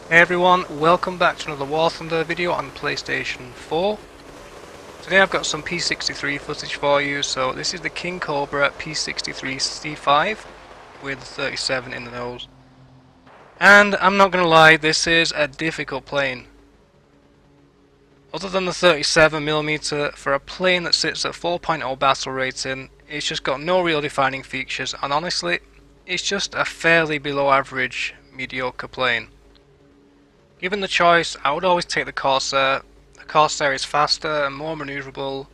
Hey everyone, welcome back to another War Thunder video on PlayStation 4. Today I've got some P63 footage for you. So this is the Kingcobra P63 C-5 with 37 in the nose. And I'm not gonna lie, this is a difficult plane. Other than the 37mm, for a plane that sits at 4.0 battle rating, it's just got no real defining features, and honestly, it's just a fairly below average, mediocre plane. Given the choice, I would always take the corsair. The corsair is faster and more maneuverable,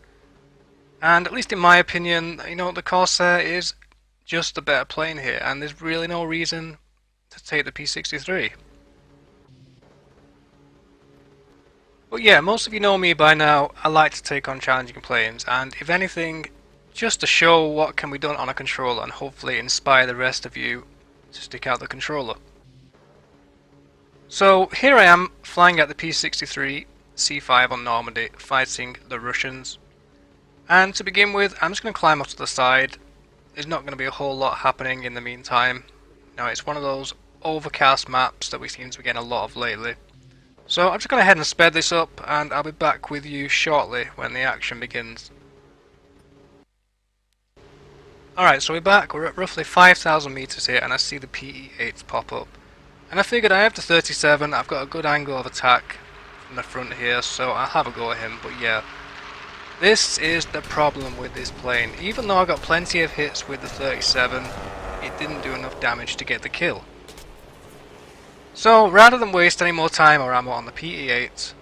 and at least in my opinion, the corsair is just a better plane here, and there's really no reason to take the P63. But yeah, most of you know me by now. I like to take on challenging planes, and if anything, just to show what can be done on a controller and hopefully inspire the rest of you to stick out the controller. So here I am flying at the P63 C-5 on Normandy, fighting the Russians. And to begin with, I'm just going to climb up to the side. There's not going to be a whole lot happening in the meantime. Now it's one of those overcast maps that we seem to be getting a lot of lately. So I'm just going to head and sped this up, and I'll be back with you shortly when the action begins. Alright, so we're back. We're at roughly 5,000 meters here, and I see the PE-8s pop up. And I figured I have the 37, I've got a good angle of attack from the front here, so I'll have a go at him. But yeah, this is the problem with this plane. Even though I got plenty of hits with the 37, it didn't do enough damage to get the kill. So rather than waste any more time or ammo on the PE-8,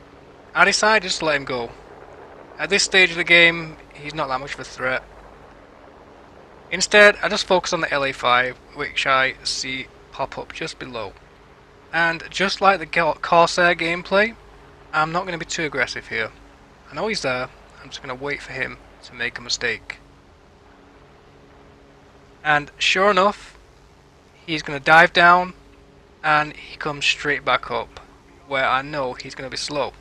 I decided just to let him go. At this stage of the game, he's not that much of a threat. Instead, I just focus on the LA-5, which I see pop up just below. And just like the corsair gameplay, I'm not going to be too aggressive here. I know he's there, I'm just going to wait for him to make a mistake. And sure enough, he's going to dive down, and he comes straight back up, where I know he's going to be slow.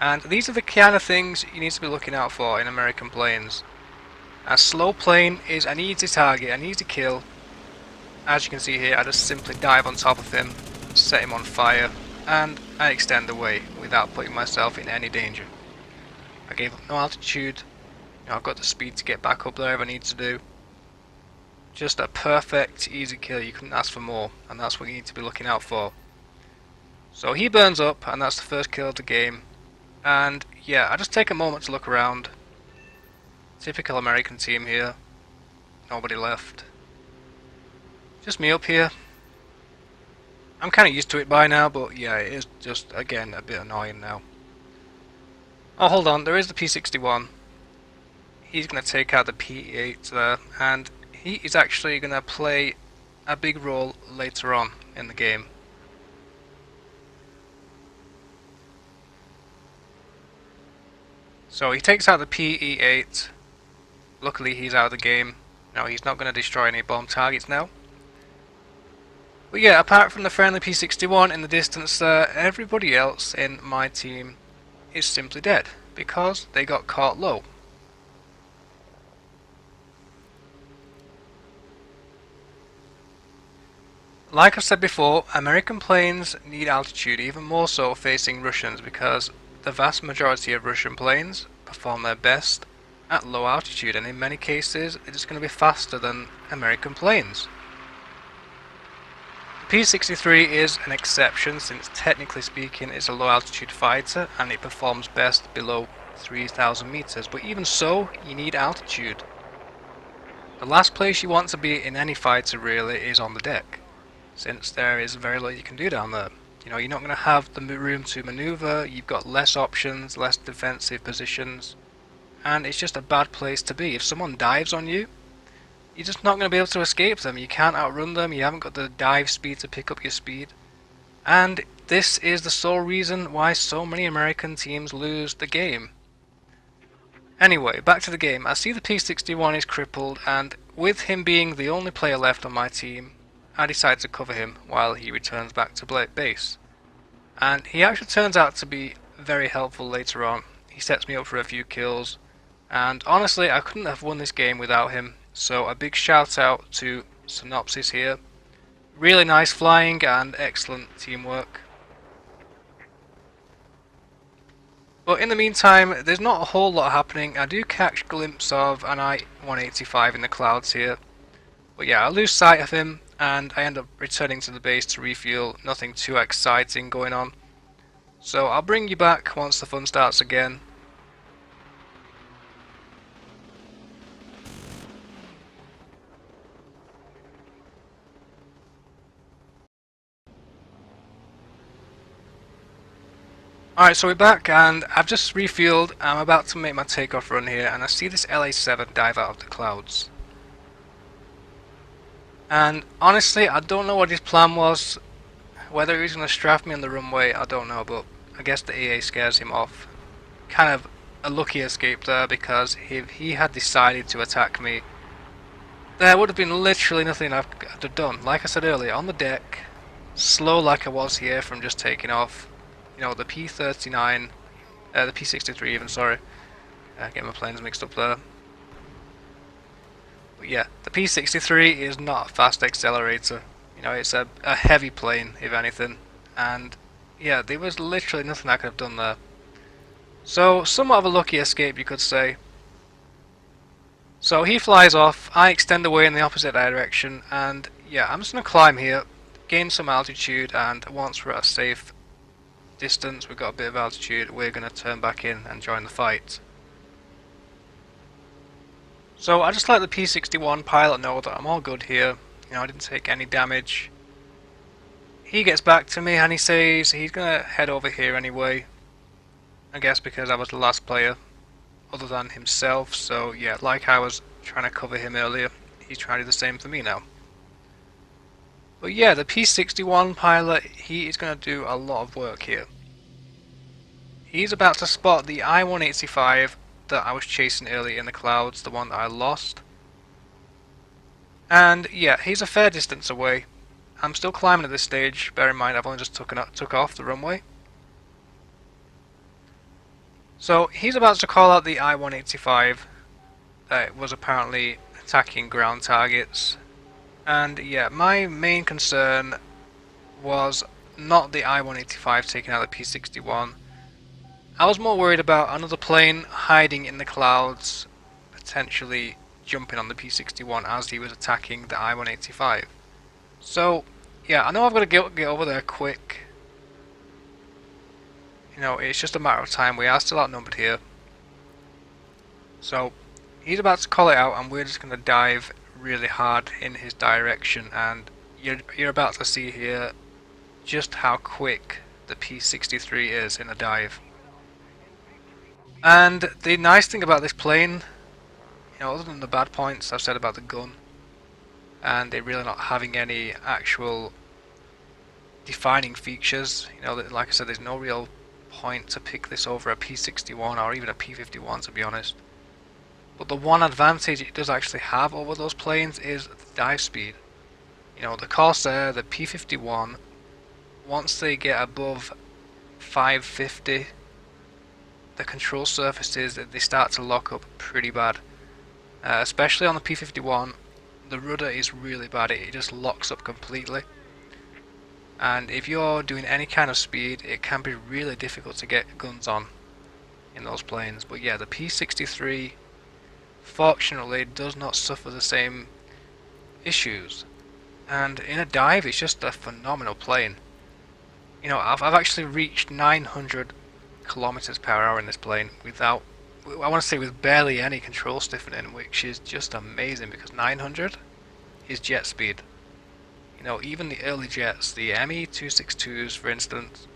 And these are the kind of things you need to be looking out for in American planes. A slow plane is an easy target, an easy kill. As you can see here, I just simply dive on top of him, set him on fire, and I extend away without putting myself in any danger. I gave up no altitude. I've got the speed to get back up there if I need to do. Just a perfect, easy kill. You couldn't ask for more, and that's what you need to be looking out for. So he burns up, and that's the first kill of the game. And yeah, I just take a moment to look around. Typical American team here. Nobody left. Just me up here. I'm kind of used to it by now, but yeah, it is just, again, a bit annoying now. Oh, hold on, there is the P61. He's going to take out the P8 there, and he is actually going to play a big role later on in the game. So he takes out the PE-8. Luckily he's out of the game. Now he's not going to destroy any bomb targets now. But yeah, apart from the friendly P61 in the distance there, everybody else in my team is simply dead, because they got caught low. Like I've said before, American planes need altitude, even more so facing Russians, because the vast majority of Russian planes perform their best at low altitude, and in many cases they're just going to be faster than American planes. The P63 is an exception, since technically speaking it's a low altitude fighter and it performs best below 3,000 meters, but even so, you need altitude. The last place you want to be in any fighter really is on the deck, since there is very little you can do down there. You're not going to have the room to maneuver, you've got less options, less defensive positions, and it's just a bad place to be. If someone dives on you, you're just not going to be able to escape them. You can't outrun them, you haven't got the dive speed to pick up your speed. And this is the sole reason why so many American teams lose the game. Anyway, back to the game. I see the P61 is crippled, and with him being the only player left on my team, I decide to cover him while he returns back to base. And he actually turns out to be very helpful later on. He sets me up for a few kills, And honestly, I couldn't have won this game without him. So a big shout out to Synopsis here. Really nice flying and excellent teamwork. But in the meantime, there's not a whole lot happening. I do catch a glimpse of an I-185 in the clouds here. But yeah, I lose sight of him and I end up returning to the base to refuel. Nothing too exciting going on. So I'll bring you back once the fun starts again. Alright, so we're back and I've just refueled. I'm about to make my takeoff run here and I see this LA-7 dive out of the clouds. And honestly, I don't know what his plan was. Whether he's going to strafe me on the runway, I don't know, but I guess the EA scares him off. Kind of a lucky escape there, because if he had decided to attack me, there would have been literally nothing I could have done. Like I said earlier, on the deck, slow like I was here from just taking off. You know, the P39, the P63 even, sorry. Getting my planes mixed up there. But yeah, the P63 is not a fast accelerator. You know, it's a heavy plane, if anything. And yeah, there was literally nothing I could have done there. So, somewhat of a lucky escape, you could say. So he flies off, I extend away in the opposite direction, and yeah, I'm just going to climb here, gain some altitude, and once we're at a safe distance, we've got a bit of altitude, we're going to turn back in and join the fight. So I just let the P61 pilot know that I'm all good here. You know, I didn't take any damage. He gets back to me and he says he's going to head over here anyway. I guess because I was the last player other than himself, so yeah, like I was trying to cover him earlier, he's trying to do the same for me now. But yeah, the P61 pilot, he is going to do a lot of work here. He's about to spot the I-185 that I was chasing earlier in the clouds, the one that I lost. And yeah, he's a fair distance away. I'm still climbing at this stage, bear in mind I've only just took off the runway. So he's about to call out the I-185 that was apparently attacking ground targets. And yeah, my main concern was not the I-185 taking out the P61. I was more worried about another plane hiding in the clouds, potentially jumping on the P61 as he was attacking the I-185. So yeah, I know I've got to get over there quick. You know, it's just a matter of time. We are still outnumbered here. So he's about to call it out and we're just going to dive really hard in his direction, and you're about to see here just how quick the P63 is in a dive. And the nice thing about this plane, you know, other than the bad points I've said about the gun and it really not having any actual defining features, you know, like I said, there's no real point to pick this over a P61 or even a P51, to be honest. But the one advantage it does actually have over those planes is the dive speed. You know, the Corsair, the P51, once they get above 550, the control surfaces, they start to lock up pretty bad. Especially on the P51, the rudder is really bad, it just locks up completely. And if you're doing any kind of speed, it can be really difficult to get guns on in those planes. But yeah, the P63 fortunately does not suffer the same issues. And in a dive, it's just a phenomenal plane. You know, I've actually reached 900 kilometers per hour in this plane without, I want to say with barely any control stiffening, which is just amazing because 900 is jet speed. You know, even the early jets, the ME-262s for instance,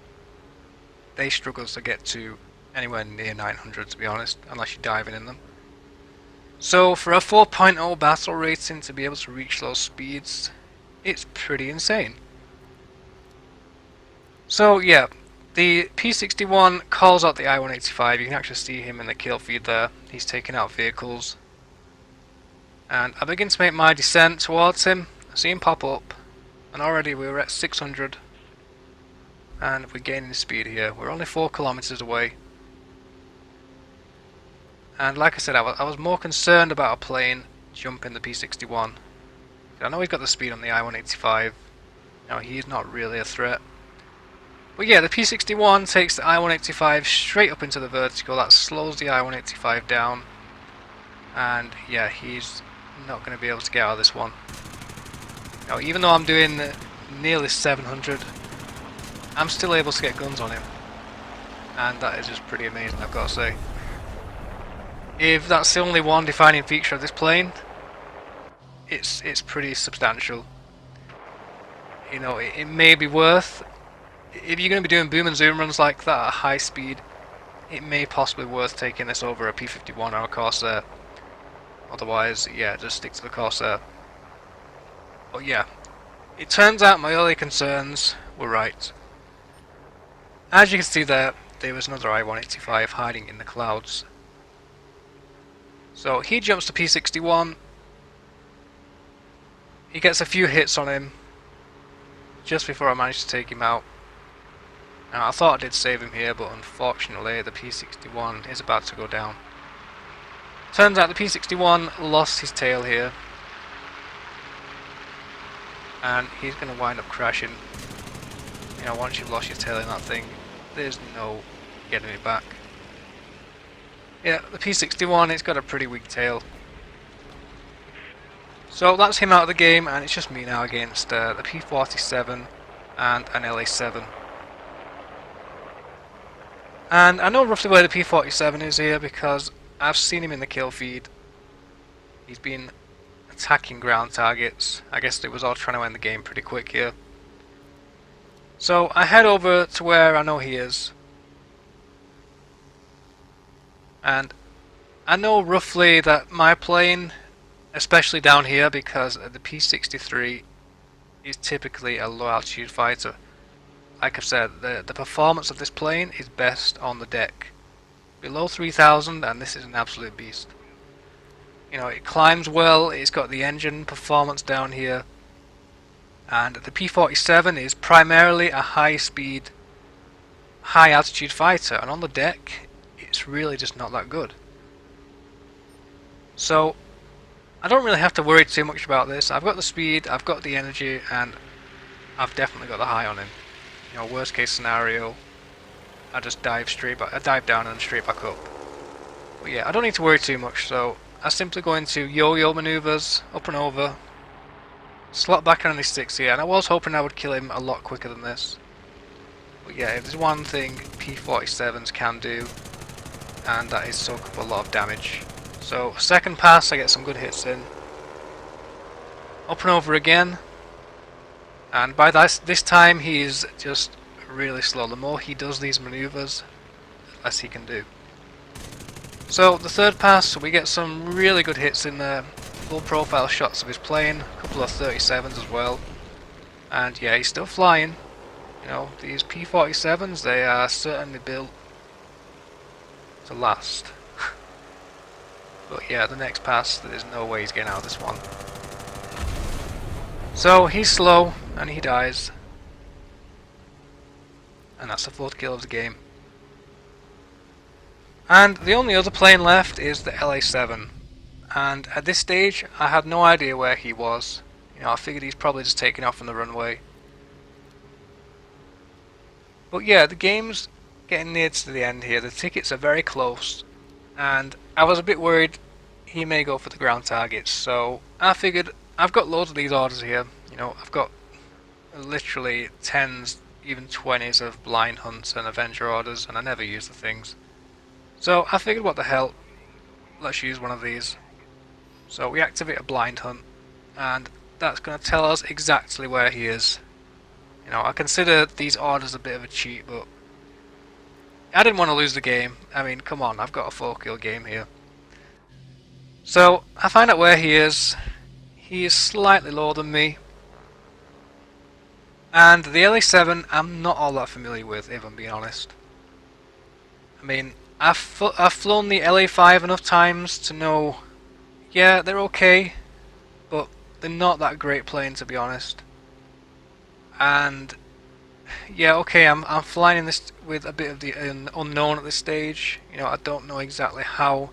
they struggle to get to anywhere near 900 to be honest, unless you're diving in them. So for a 4.0 battle rating to be able to reach those speeds, it's pretty insane. So yeah, the P61 calls out the I-185, you can actually see him in the kill feed there, he's taking out vehicles. And I begin to make my descent towards him, I see him pop up, and already we're at 600. And we're gaining speed here, we're only 4 kilometers away. And like I said, I was more concerned about a plane jumping the P61. I know he's got the speed on the I-185. Now he's not really a threat. But yeah, the P61 takes the I-185 straight up into the vertical. That slows the I-185 down. And yeah, he's not going to be able to get out of this one. Now, even though I'm doing nearly 700, I'm still able to get guns on him. And that is just pretty amazing, I've got to say. If that's the only one defining feature of this plane, it's pretty substantial. You know, it may be worth, if you're going to be doing boom and zoom runs like that at high speed, it may possibly be worth taking this over a P51 or a Corsair. Otherwise, yeah, just stick to the Corsair. But yeah, it turns out my early concerns were right. As you can see there was another I-185 hiding in the clouds. So he jumps to P61. He gets a few hits on him just before I managed to take him out. Now I thought I did save him here, but unfortunately the P61 is about to go down. Turns out the P61 lost his tail here, and he's going to wind up crashing. You know, once you've lost your tail in that thing, there's no getting it back. Yeah, the P61, it's got a pretty weak tail. So that's him out of the game, and it's just me now against the P47 and an LA7. And I know roughly where the P47 is here because I've seen him in the kill feed. He's been attacking ground targets. I guess it was all trying to end the game pretty quick here. So I head over to where I know he is. And I know roughly that my plane, especially down here, because the P63 is typically a low altitude fighter. Like I've said, the performance of this plane is best on the deck. Below 3000 and this is an absolute beast. You know, it climbs well, it's got the engine performance down here. And the P47 is primarily a high speed, high altitude fighter, and on the deck it's really just not that good. So I don't really have to worry too much about this. I've got the speed, I've got the energy, and I've definitely got the high on him. You know, worst case scenario, I just dive down and straight back up. But yeah, I don't need to worry too much, so I simply go into yo-yo maneuvers, up and over, slot back on his sticks here, and I was hoping I would kill him a lot quicker than this. But yeah, if there's one thing P47s can do, and that is soak up a lot of damage. So second pass, I get some good hits in. Up and over again. And by this time he is just really slow. The more he does these maneuvers, the less he can do. So the third pass, we get some really good hits in there. Full profile shots of his plane, a couple of 37s as well. And yeah, he's still flying. You know, these P47s, they are certainly built to last. But yeah, the next pass, there's no way he's getting out of this one. So he's slow, and he dies. And that's the fourth kill of the game. And the only other plane left is the LA7. And at this stage, I had no idea where he was. You know, I figured he's probably just taking off from the runway. But yeah, the game's getting near to the end here. The tickets are very close. And I was a bit worried he may go for the ground targets. So I figured, I've got loads of these orders here. You know, I've got literally 10s, even 20s of blind hunts and Avenger orders, and I never use the things. So I figured, what the hell, let's use one of these. So we activate a blind hunt, and that's going to tell us exactly where he is. You know, I consider these orders a bit of a cheat, but I didn't want to lose the game. I mean, come on, I've got a 4-kill game here. So I find out where he is. He is slightly lower than me. And the LA7, I'm not all that familiar with, if I'm being honest. I mean, I've flown the LA5 enough times to know, yeah, they're okay, but they're not that great plane, to be honest. And yeah, okay, I'm flying in this with a bit of the unknown at this stage. You know, I don't know exactly how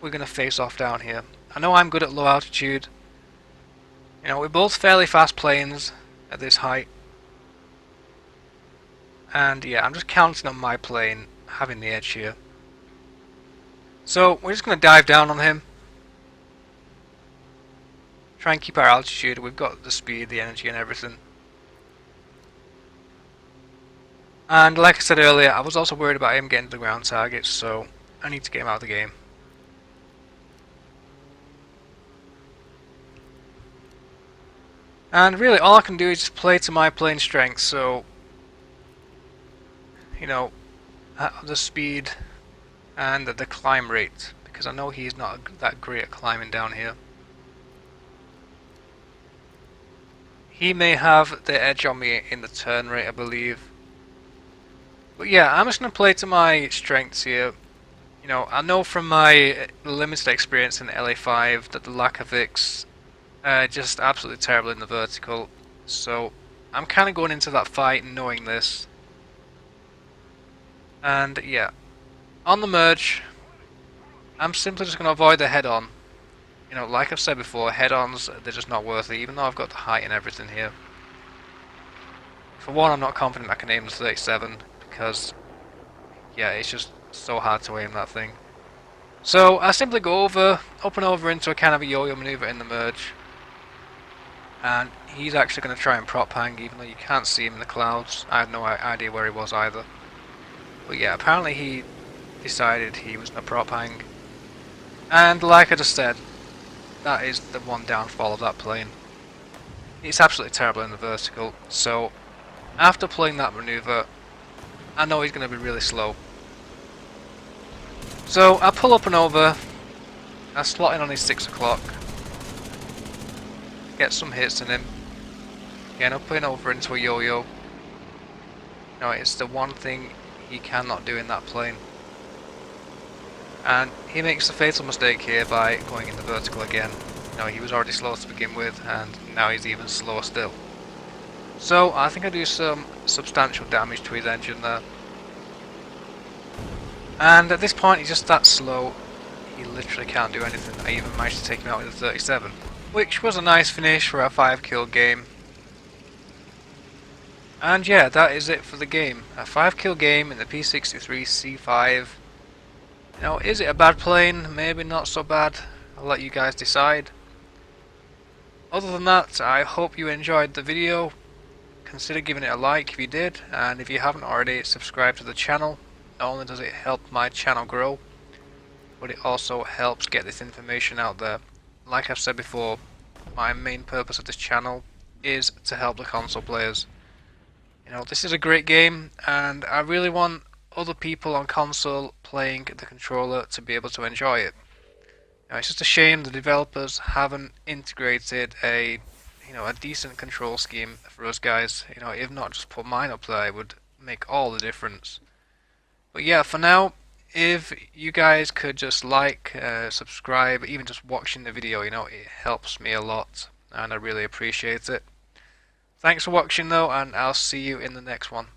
we're going to face off down here. I know I'm good at low altitude. You know, we're both fairly fast planes at this height. And yeah, I'm just counting on my plane having the edge here. So we're just going to dive down on him. Try and keep our altitude. We've got the speed, the energy and everything. And like I said earlier, I was also worried about him getting to the ground targets, so I need to get him out of the game. And really all I can do is just play to my plane strength, so you know, the speed and the climb rate, because I know he's not that great at climbing down here. He may have the edge on me in the turn rate, I believe. But yeah, I'm just going to play to my strengths here. You know, I know from my limited experience in LA5 that the Lakovics are just absolutely terrible in the vertical. So I'm kind of going into that fight knowing this. And yeah, on the merge, I'm simply just going to avoid the head-on. You know, like I've said before, head-ons, they're just not worth it, even though I've got the height and everything here. For one, I'm not confident I can aim the 37, because, yeah, it's just so hard to aim that thing. So, I simply go up and over into a kind of a yo-yo maneuver in the merge. And he's actually going to try and prop hang, even though you can't see him in the clouds. I had no idea where he was either. But yeah, apparently he decided he was going to prop hang. And like I just said, that is the one downfall of that plane. It's absolutely terrible in the vertical, so after playing that maneuver, I know he's going to be really slow. So I pull up and over, I slot in on his 6 o'clock, get some hits in him, again up and over into a yo-yo. You know, it's the one thing he cannot do in that plane. And he makes a fatal mistake here by going in the vertical again. You know, he was already slow to begin with, and now he's even slower still. So I think I do some substantial damage to his engine there. And at this point he's just that slow, he literally can't do anything. I even managed to take him out with a 37. Which was a nice finish for a 5-kill game. And yeah, that is it for the game. A 5-kill game in the P63 C-5. You know, is it a bad plane? Maybe not so bad. I'll let you guys decide. Other than that, I hope you enjoyed the video. Consider giving it a like if you did, and if you haven't already, subscribe to the channel. Not only does it help my channel grow, but it also helps get this information out there. Like I've said before, my main purpose of this channel is to help the console players. You know, this is a great game, and I really want other people on console playing the controller to be able to enjoy it. Now, it's just a shame the developers haven't integrated a decent control scheme for us guys. You know, if not just put mine up there, it would make all the difference. But yeah, for now, if you guys could just like, subscribe, even just watching the video, you know, it helps me a lot, and I really appreciate it. Thanks for watching though, and I'll see you in the next one.